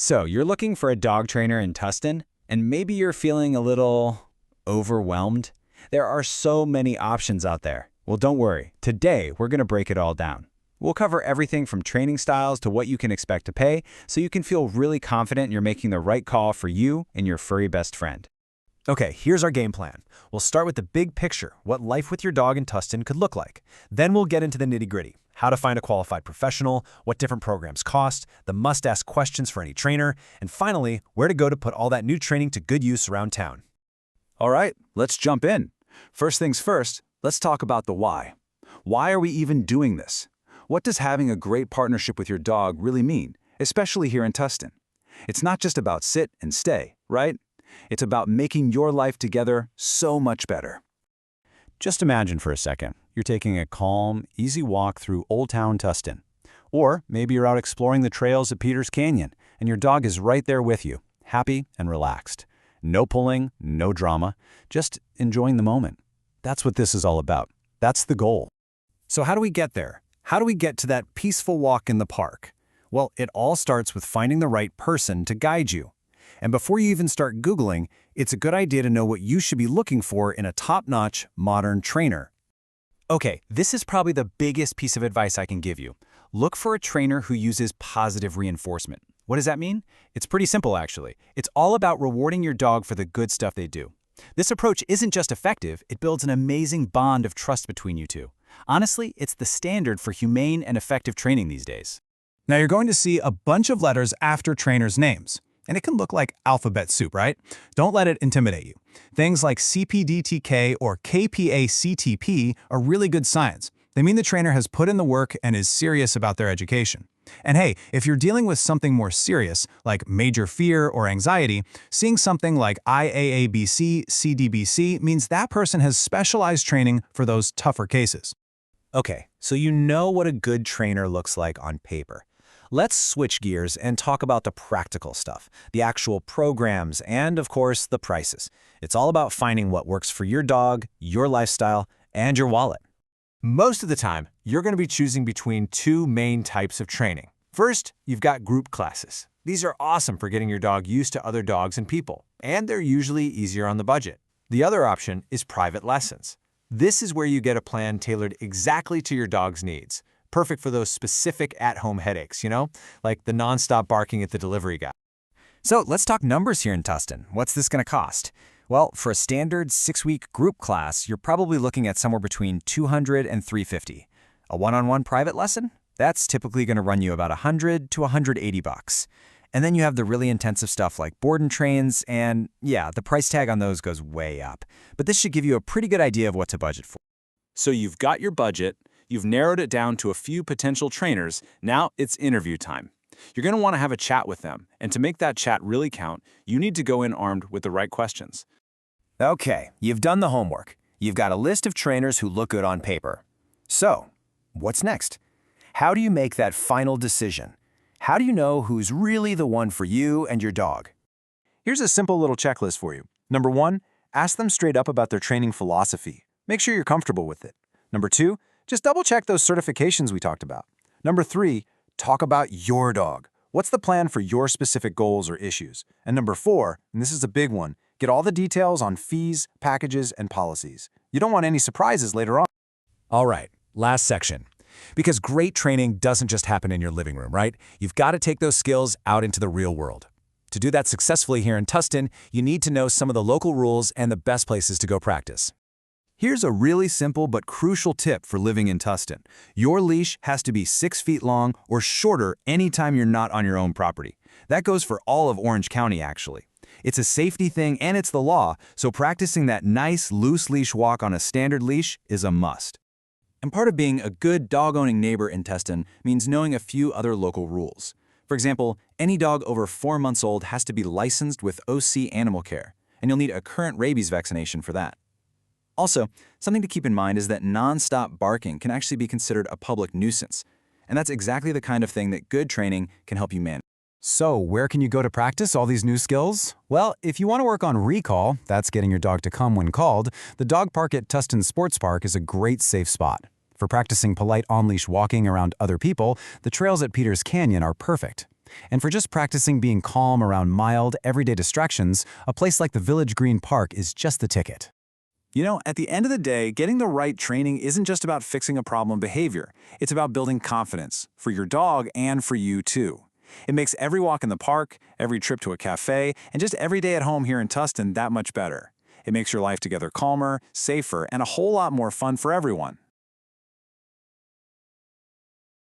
So, you're looking for a dog trainer in Tustin, and maybe you're feeling a little overwhelmed? There are so many options out there. Well, don't worry. Today, we're going to break it all down. We'll cover everything from training styles to what you can expect to pay, so you can feel really confident you're making the right call for you and your furry best friend. Okay, here's our game plan. We'll start with the big picture, what life with your dog in Tustin could look like. Then we'll get into the nitty-gritty, how to find a qualified professional, what different programs cost, the must-ask questions for any trainer, and finally, where to go to put all that new training to good use around town. All right, let's jump in. First things first, let's talk about the why. Why are we even doing this? What does having a great partnership with your dog really mean, especially here in Tustin? It's not just about sit and stay, right? It's about making your life together so much better. Just imagine for a second, you're taking a calm, easy walk through Old Town Tustin. Or maybe you're out exploring the trails at Peters Canyon, and your dog is right there with you, happy and relaxed. No pulling, no drama, just enjoying the moment. That's what this is all about. That's the goal. So how do we get there? How do we get to that peaceful walk in the park? Well, it all starts with finding the right person to guide you. And before you even start Googling, it's a good idea to know what you should be looking for in a top-notch, modern trainer. Okay, this is probably the biggest piece of advice I can give you. Look for a trainer who uses positive reinforcement. What does that mean? It's pretty simple, actually. It's all about rewarding your dog for the good stuff they do. This approach isn't just effective, it builds an amazing bond of trust between you two. Honestly, it's the standard for humane and effective training these days. Now you're going to see a bunch of letters after trainers' names. And it can look like alphabet soup, right? Don't let it intimidate you. Things like CPDTK or KPACTP are really good signs. They mean the trainer has put in the work and is serious about their education. And hey, if you're dealing with something more serious, like major fear or anxiety, seeing something like IAABC, CDBC means that person has specialized training for those tougher cases. Okay, so you know what a good trainer looks like on paper. Let's switch gears and talk about the practical stuff, the actual programs, and of course, the prices. It's all about finding what works for your dog, your lifestyle, and your wallet. Most of the time, you're going to be choosing between two main types of training. First, you've got group classes. These are awesome for getting your dog used to other dogs and people, and they're usually easier on the budget. The other option is private lessons. This is where you get a plan tailored exactly to your dog's needs. Perfect for those specific at-home headaches, like the nonstop barking at the delivery guy. So, let's talk numbers here in Tustin. What's this going to cost? Well, for a standard 6-week group class, you're probably looking at somewhere between $200 and $350. A one-on-one private lesson? That's typically going to run you about $100 to $180. And then you have the really intensive stuff like board and trains, and yeah, the price tag on those goes way up. But this should give you a pretty good idea of what to budget for. So you've got your budget, you've narrowed it down to a few potential trainers, now it's interview time. You're going to want to have a chat with them, and to make that chat really count, you need to go in armed with the right questions. Okay, you've done the homework. You've got a list of trainers who look good on paper. So, what's next? How do you make that final decision? How do you know who's really the one for you and your dog? Here's a simple little checklist for you. Number 1, ask them straight up about their training philosophy. Make sure you're comfortable with it. Number 2, just double-check those certifications we talked about. Number 3, talk about your dog. What's the plan for your specific goals or issues? And number 4, and this is a big one, get all the details on fees, packages, and policies. You don't want any surprises later on. All right, last section. Because great training doesn't just happen in your living room, right? You've got to take those skills out into the real world. To do that successfully here in Tustin, you need to know some of the local rules and the best places to go practice. Here's a really simple but crucial tip for living in Tustin. Your leash has to be 6 feet long or shorter anytime you're not on your own property. That goes for all of Orange County, actually. It's a safety thing and it's the law, so practicing that nice, loose leash walk on a standard leash is a must. And part of being a good dog-owning neighbor in Tustin means knowing a few other local rules. For example, any dog over 4 months old has to be licensed with OC Animal Care, and you'll need a current rabies vaccination for that. Also, something to keep in mind is that non-stop barking can actually be considered a public nuisance, and that's exactly the kind of thing that good training can help you manage. So, where can you go to practice all these new skills? Well, if you want to work on recall, that's getting your dog to come when called, the dog park at Tustin Sports Park is a great safe spot. For practicing polite on-leash walking around other people, the trails at Peters Canyon are perfect. And for just practicing being calm around mild, everyday distractions, a place like the Village Green Park is just the ticket. You know, at the end of the day, getting the right training isn't just about fixing a problem behavior. It's about building confidence for your dog and for you too. It makes every walk in the park, every trip to a cafe, and just every day at home here in Tustin that much better. It makes your life together calmer, safer, and a whole lot more fun for everyone.